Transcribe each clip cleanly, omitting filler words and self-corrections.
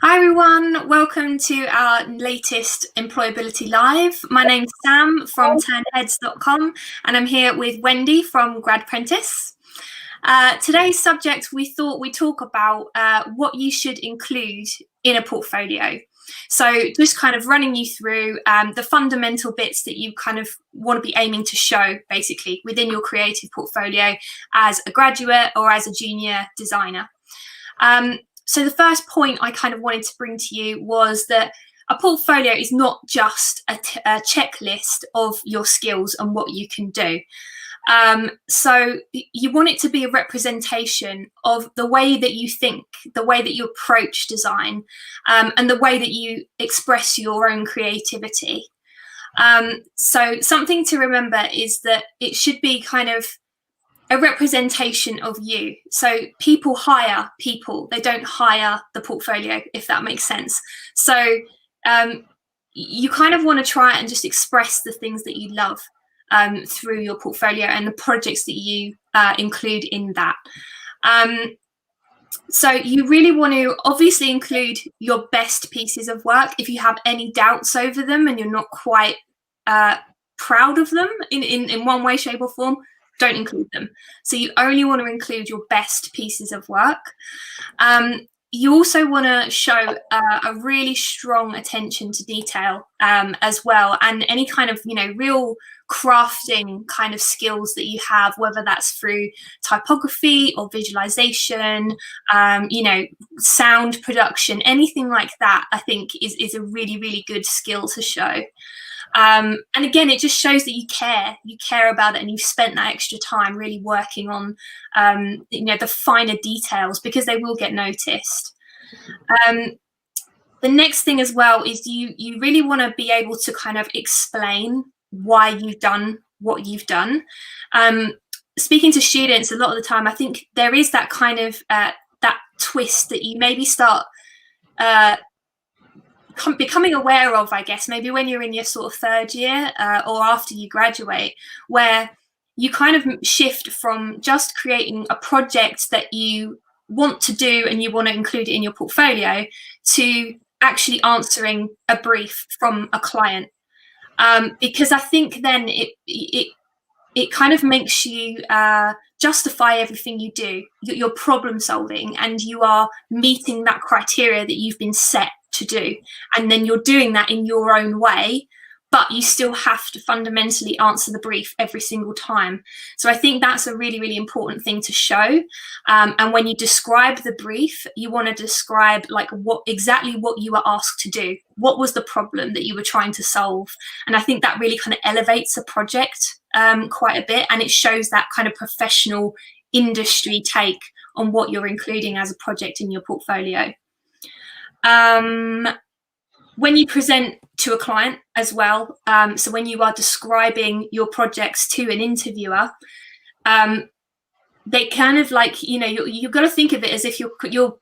Hi everyone, welcome to our latest Employability Live. My name's Sam from turnheads.com and I'm here with Wendy from Grad Apprentice. Today's subject, we thought we'd talk about what you should include in a portfolio. So just kind of running you through the fundamental bits that you kind of want to be aiming to show basically within your creative portfolio as a graduate or as a junior designer. So the first point I kind of wanted to bring to you was that a portfolio is not just a checklist of your skills and what you can do. So you want it to be a representation of the way that you think, the way that you approach design, and the way that you express your own creativity. So something to remember is that it should be kind of a representation of you. So people hire people, they don't hire the portfolio, if that makes sense. So you kind of want to try and just express the things that you love through your portfolio and the projects that you include in that. So you really want to obviously include your best pieces of work. If you have any doubts over them and you're not quite proud of them in one way, shape or form, don't include them. So you only want to include your best pieces of work. You also want to show a really strong attention to detail as well, and any kind of, real crafting kind of skills that you have, whether that's through typography or visualization, sound production, anything like that, I think is a really, really good skill to show. And again, it just shows that you care about it, and you've spent that extra time really working on, the finer details, because they will get noticed. The next thing as well is you really want to be able to kind of explain why you've done what you've done. Speaking to students, a lot of the time, I think there is that kind of that twist that you maybe start becoming aware of, I guess, maybe when you're in your sort of third year or after you graduate, where you kind of shift from just creating a project that you want to do and you want to include it in your portfolio to actually answering a brief from a client. Because I think then it kind of makes you justify everything you do. You're problem solving and you are meeting that criteria that you've been set to do, and then you're doing that in your own way, but you still have to fundamentally answer the brief every single time. So I think that's a really, really important thing to show. And when you describe the brief, you want to describe like exactly what you were asked to do. What was the problem that you were trying to solve? And I think that really kind of elevates a project quite a bit, and it shows that kind of professional industry take on what you're including as a project in your portfolio. When you present to a client as well, so when you are describing your projects to an interviewer, they kind of like, you've got to think of it as if you're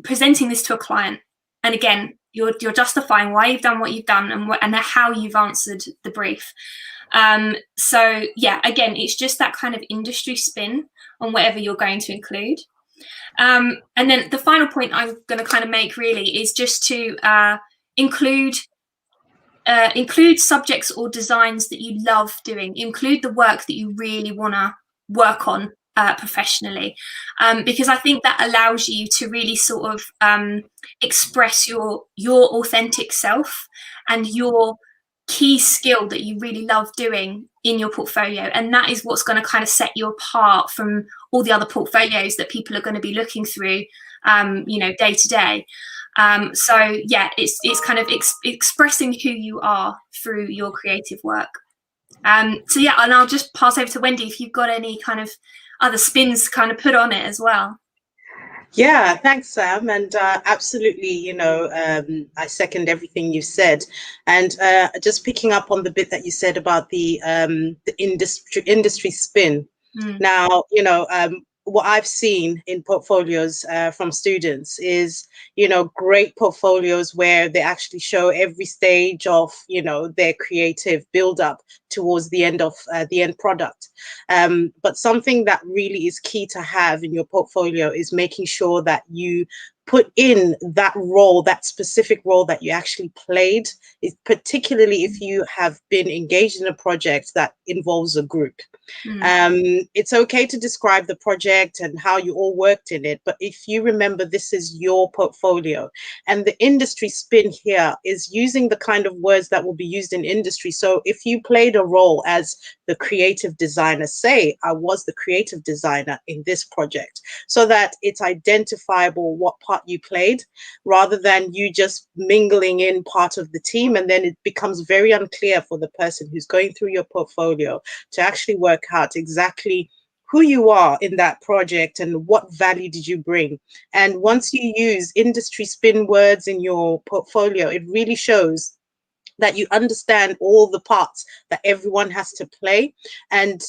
presenting this to a client, and again, you're justifying why you've done what you've done and how you've answered the brief. So yeah, again, it's just that kind of industry spin on whatever you're going to include. And then the final point I'm going to kind of make really is just to include subjects or designs that you love doing. Include the work that you really want to work on professionally, because I think that allows you to really sort of express your authentic self and your key skill that you really love doing in your portfolio, and that is what's going to kind of set you apart from all the other portfolios that people are going to be looking through day to day. So yeah, it's kind of expressing who you are through your creative work. So yeah, and I'll just pass over to Wendy if you've got any kind of other spins to kind of put on it as well. Yeah, thanks, Sam. And absolutely, I second everything you said. And just picking up on the bit that you said about the industry spin. Now, what I've seen in portfolios from students is, great portfolios where they actually show every stage of, their creative build up towards the end of the end product. But something that really is key to have in your portfolio is making sure that you put in that role, that specific role that you actually played, particularly if you have been engaged in a project that involves a group. It's okay to describe the project and how you all worked in it, but if you remember, this is your portfolio, and the industry spin here is using the kind of words that will be used in industry. So if you played a role as the creative designer, say, I was the creative designer in this project, so that it's identifiable what part you played, rather than you just mingling in part of the team, and then it becomes very unclear for the person who's going through your portfolio to actually work out exactly who you are in that project and what value did you bring. And once you use industry spin words in your portfolio, it really shows that you understand all the parts that everyone has to play, and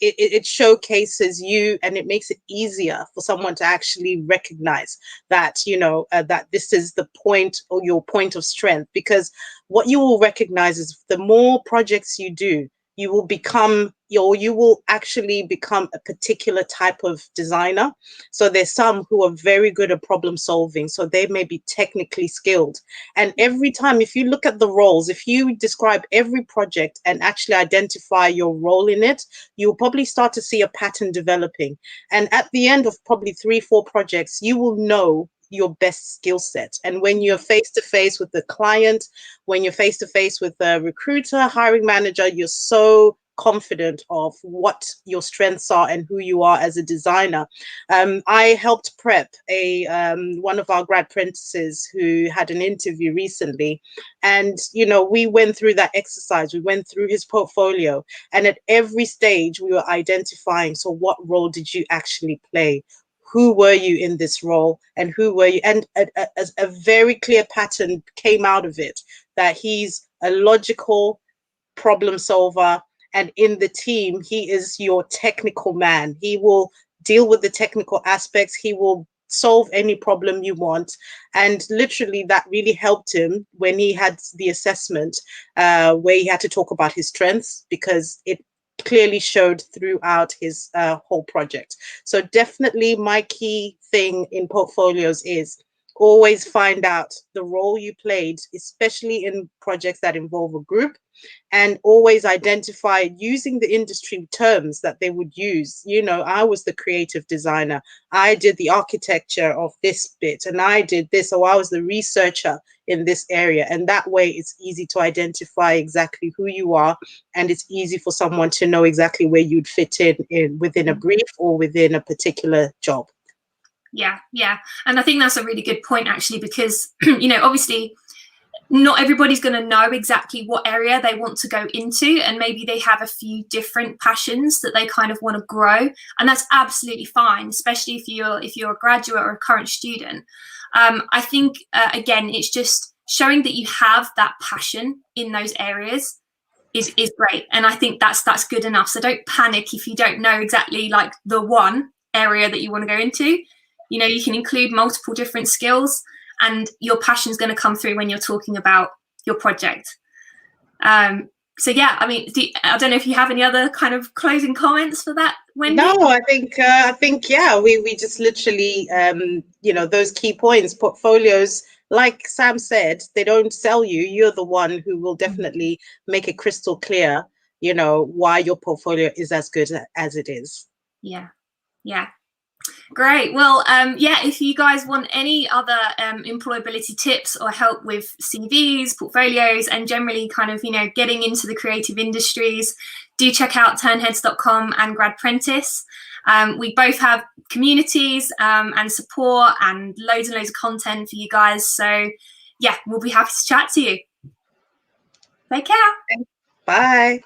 it showcases you, and it makes it easier for someone to actually recognize that, you know, that this is the point, or your point of strength. Because what you will recognize is the more projects you do, you will become, you will actually become a particular type of designer. So there's some who are very good at problem solving, so they may be technically skilled. And every time, if you look at the roles, if you describe every project and actually identify your role in it, you'll probably start to see a pattern developing. And at the end of probably 3-4 projects, you will know your best skill set. And when you're face to face with the client, when you're face to face with a recruiter, hiring manager, you're so confident of what your strengths are and who you are as a designer. I helped prep one of our grad apprentices who had an interview recently, and you know, we went through that exercise. We went through his portfolio, and at every stage we were identifying, so what role did you actually play? Who were you in this role, and who were you? And a very clear pattern came out of it, that he's a logical problem solver, and in the team, he is your technical man. He will deal with the technical aspects. He will solve any problem you want. And literally that really helped him when he had the assessment, where he had to talk about his strengths, because it clearly showed throughout his whole project. So definitely my key thing in portfolios is always find out the role you played, especially in projects that involve a group, and always identify using the industry terms that they would use. You know, I was the creative designer, I did the architecture of this bit, and I did this, or I was the researcher in this area. And that way it's easy to identify exactly who you are, and it's easy for someone to know exactly where you'd fit in within a brief or within a particular job. Yeah. And I think that's a really good point, actually, because, you know, obviously not everybody's going to know exactly what area they want to go into, and maybe they have a few different passions that they kind of want to grow, and that's absolutely fine, especially if you're a graduate or a current student. I think again, it's just showing that you have that passion in those areas is great, and I think that's good enough. So don't panic if you don't know exactly like the one area that you want to go into. You know, you can include multiple different skills, and your passion is going to come through when you're talking about your project. So yeah, I mean, I don't know if you have any other kind of closing comments for that, Wendy? No, I think yeah, we just literally you know, those key points. Portfolios, like Sam said, they don't sell you. You're the one who will definitely make it crystal clear, you know, why your portfolio is as good as it is. Yeah. Great. Well, yeah, if you guys want any other employability tips or help with CVs, portfolios, and generally kind of, you know, getting into the creative industries, do check out turnheads.com and Grad Apprentice. We both have communities and support and loads of content for you guys. So yeah, we'll be happy to chat to you. Take care. Bye.